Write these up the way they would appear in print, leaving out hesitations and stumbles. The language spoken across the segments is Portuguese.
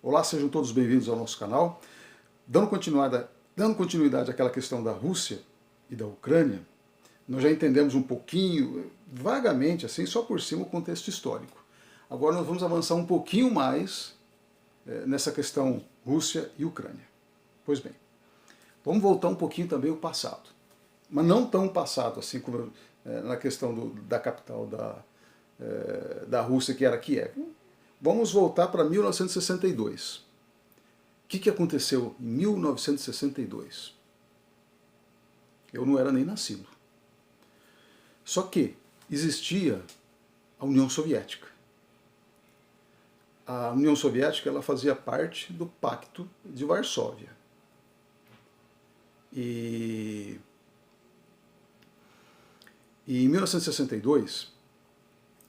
Olá, sejam todos bem-vindos ao nosso canal. Dando continuidade àquela questão da Rússia e da Ucrânia, nós já entendemos um pouquinho, vagamente, assim, só por cima, o contexto histórico. Agora nós vamos avançar um pouquinho mais nessa questão Rússia e Ucrânia. Pois bem, vamos voltar um pouquinho também ao passado. Mas não tão passado assim como na questão da capital da Rússia, que era Kiev. Vamos voltar para 1962. O que aconteceu em 1962? Eu não era nem nascido. Só que existia a União Soviética. A União Soviética ela fazia parte do Pacto de Varsóvia. E em 1962,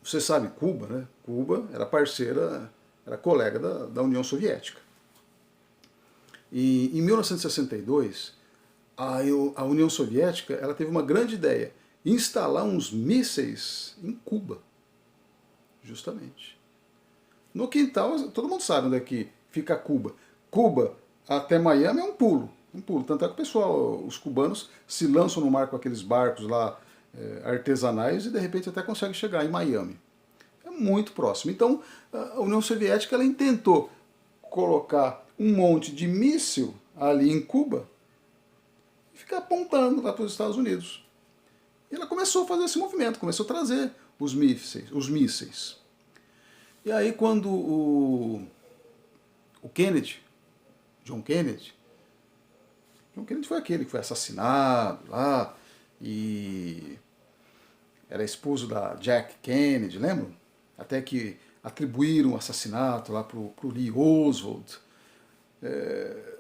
você sabe, Cuba, né? Cuba era parceira, era colega da União Soviética. E em 1962, a União Soviética ela teve uma grande ideia, instalar uns mísseis em Cuba, justamente. No quintal, todo mundo sabe onde é que fica Cuba. Cuba até Miami é um pulo. Tanto é que o pessoal, os cubanos, se lançam no mar com aqueles barcos lá artesanais e de repente até conseguem chegar em Miami. É muito próximo. Então, a União Soviética ela intentou colocar um monte de míssil ali em Cuba e ficar apontando lá para os Estados Unidos. E ela começou a fazer esse movimento, começou a trazer os mísseis. E aí quando o Kennedy, John Kennedy foi aquele que foi assassinado lá e era esposo da Jack Kennedy, lembram? Até que atribuíram o assassinato lá para o Lee Oswald.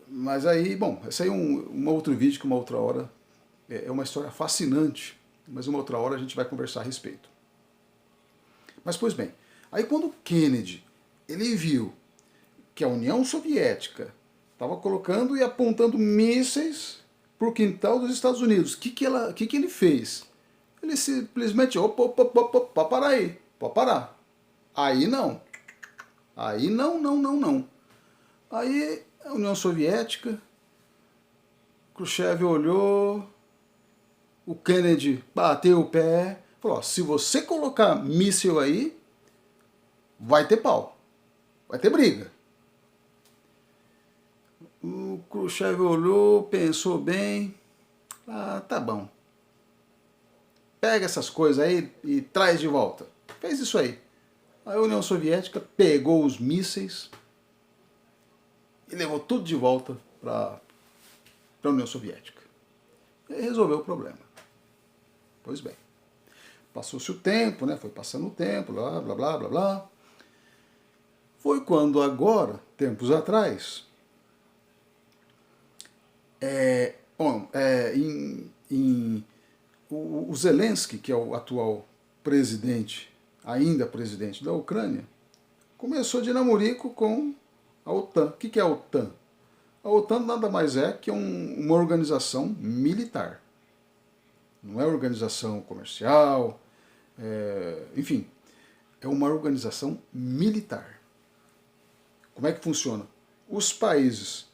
Mas aí, bom, esse aí é um outro vídeo que uma outra hora, é uma história fascinante, mas uma outra hora a gente vai conversar a respeito. Mas, pois bem, aí quando o Kennedy ele viu que a União Soviética estava colocando e apontando mísseis para o quintal dos Estados Unidos, o que ele fez? Ele simplesmente, opa, para aí, pode parar. Aí não. Aí não. Aí a União Soviética, Khrushchev olhou, o Kennedy bateu o pé, falou, ó, se você colocar míssil aí, vai ter pau, vai ter briga. O Khrushchev olhou, pensou bem, tá bom. Pega essas coisas aí e traz de volta. Fez isso aí. A União Soviética pegou os mísseis e levou tudo de volta para a União Soviética. E aí resolveu o problema. Pois bem. Passou-se o tempo, né? Foi passando o tempo, blá. Foi quando agora, tempos atrás, o Zelensky, que é o atual presidente, ainda presidente da Ucrânia, começou de namorico com a OTAN. O que é a OTAN? A OTAN nada mais é que uma organização militar. Não é organização comercial, enfim, é uma organização militar. Como é que funciona? Os países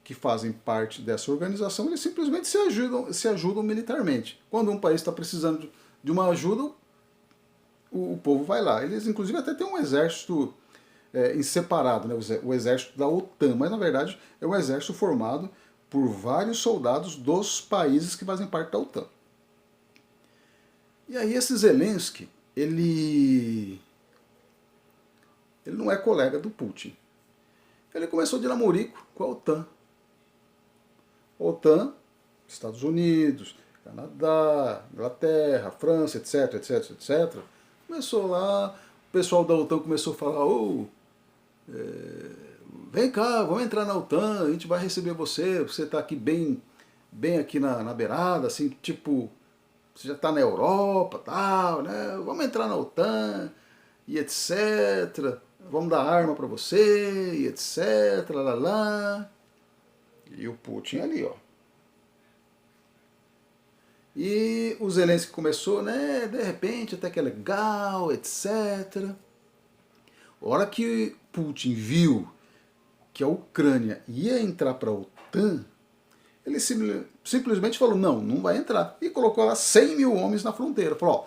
que fazem parte dessa organização, eles simplesmente se ajudam militarmente. Quando um país está precisando de uma ajuda, o povo vai lá. Eles, inclusive, até têm um exército em separado, né? O exército da OTAN, mas, na verdade, é um exército formado por vários soldados dos países que fazem parte da OTAN. E aí esse Zelensky, ele não é colega do Putin. Ele começou de namorico com a OTAN. OTAN, Estados Unidos, Canadá, Inglaterra, França, etc. Começou lá, o pessoal da OTAN começou a falar, vem cá, vamos entrar na OTAN, a gente vai receber você está aqui bem aqui na beirada, assim, tipo, você já está na Europa, tal, né? Vamos entrar na OTAN, e etc. Vamos dar arma para você, e etc. Lá. E o Putin ali, ó. E o Zelensky começou, né? De repente, até que é legal, etc. A hora que Putin viu que a Ucrânia ia entrar para a OTAN, ele simplesmente falou, não vai entrar. E colocou lá 100 mil homens na fronteira. Falou, ó,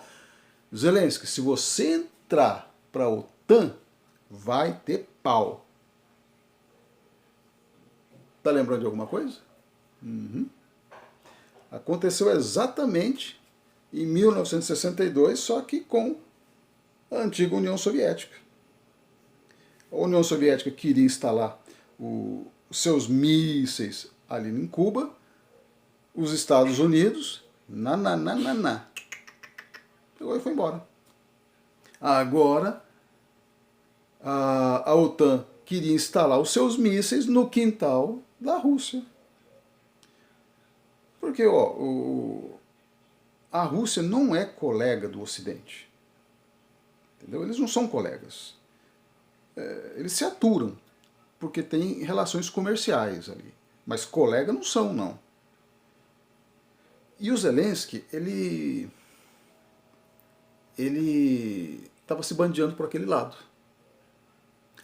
Zelensky, se você entrar para a OTAN, vai ter pau. Tá lembrando de alguma coisa? Uhum. Aconteceu exatamente em 1962, só que com a antiga União Soviética. A União Soviética queria instalar os seus mísseis ali em Cuba, os Estados Unidos, pegou e foi embora. Agora, a OTAN queria instalar os seus mísseis no quintal da Rússia. Porque a Rússia não é colega do Ocidente. Entendeu? Eles não são colegas. Eles se aturam, porque tem relações comerciais ali. Mas colega não são, não. E o Zelensky, ele estava se bandeando por aquele lado.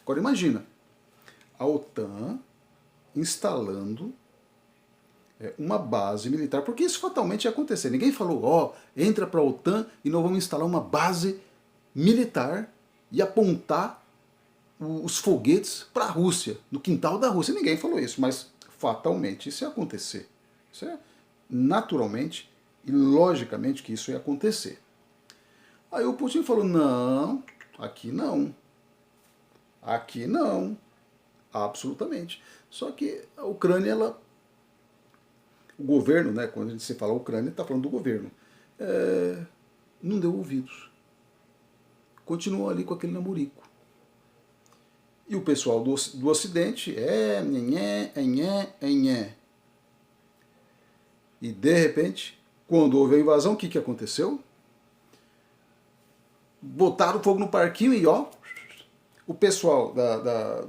Agora imagina, a OTAN instalando uma base militar, porque isso fatalmente ia acontecer. Ninguém falou, ó, entra para a OTAN e nós vamos instalar uma base militar e apontar os foguetes para a Rússia, no quintal da Rússia. Ninguém falou isso, mas fatalmente isso ia acontecer. Isso é naturalmente e logicamente que isso ia acontecer. Aí o Putin falou, não, aqui não. Aqui não. Absolutamente. Só que a Ucrânia, o governo, né, quando a gente se fala Ucrânia, está falando do governo, não deu ouvidos. Continuou ali com aquele namorico. E o pessoal do Ocidente, E de repente, quando houve a invasão, o que aconteceu? Botaram fogo no parquinho e ó, o pessoal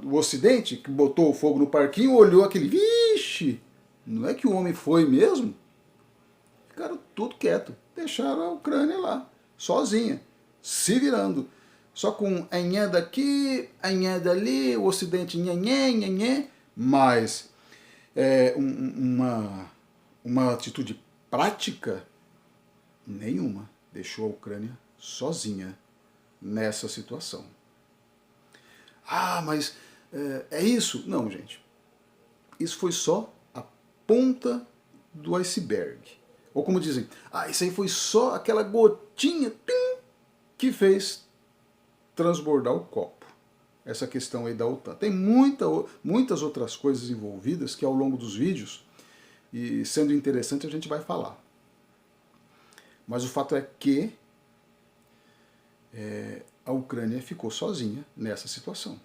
do Ocidente, que botou o fogo no parquinho, olhou aquele, vixe, não é que o homem foi mesmo? Ficaram tudo quieto, deixaram a Ucrânia lá, sozinha, se virando. Só com anhé daqui, anhé dali, o Ocidente nhanhé, mas uma atitude prática nenhuma. Deixou a Ucrânia sozinha nessa situação. Ah, mas é isso? Não, gente. Isso foi só a ponta do iceberg. Ou como dizem, isso aí foi só aquela gotinha que fez transbordar o copo. Essa questão aí da OTAN. Tem muitas outras coisas envolvidas que ao longo dos vídeos, e sendo interessante, a gente vai falar. Mas o fato é que a Ucrânia ficou sozinha nessa situação.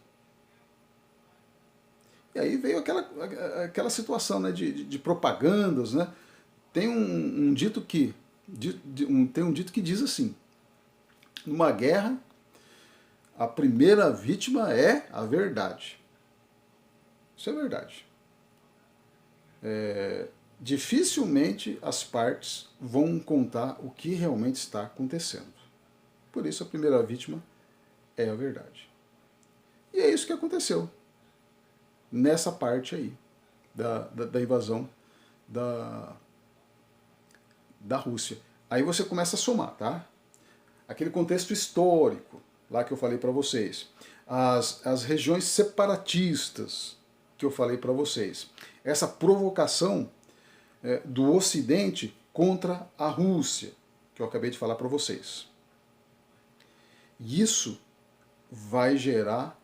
E aí veio aquela situação, né, de propagandas, né? Tem um dito que diz assim: numa guerra, a primeira vítima é a verdade. Isso é verdade. Dificilmente as partes vão contar o que realmente está acontecendo. Por isso a primeira vítima é a verdade. E é isso que aconteceu nessa parte aí da invasão da Rússia. Aí você começa a somar, tá? Aquele contexto histórico, lá que eu falei para vocês. As regiões separatistas que eu falei para vocês. Essa provocação do Ocidente contra a Rússia, que eu acabei de falar para vocês. Isso vai gerar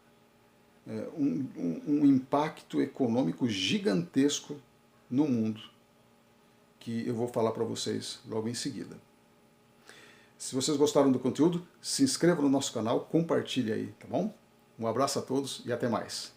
um impacto econômico gigantesco no mundo, que eu vou falar para vocês logo em seguida. Se vocês gostaram do conteúdo, se inscreva no nosso canal, compartilhe aí, tá bom? Um abraço a todos e até mais.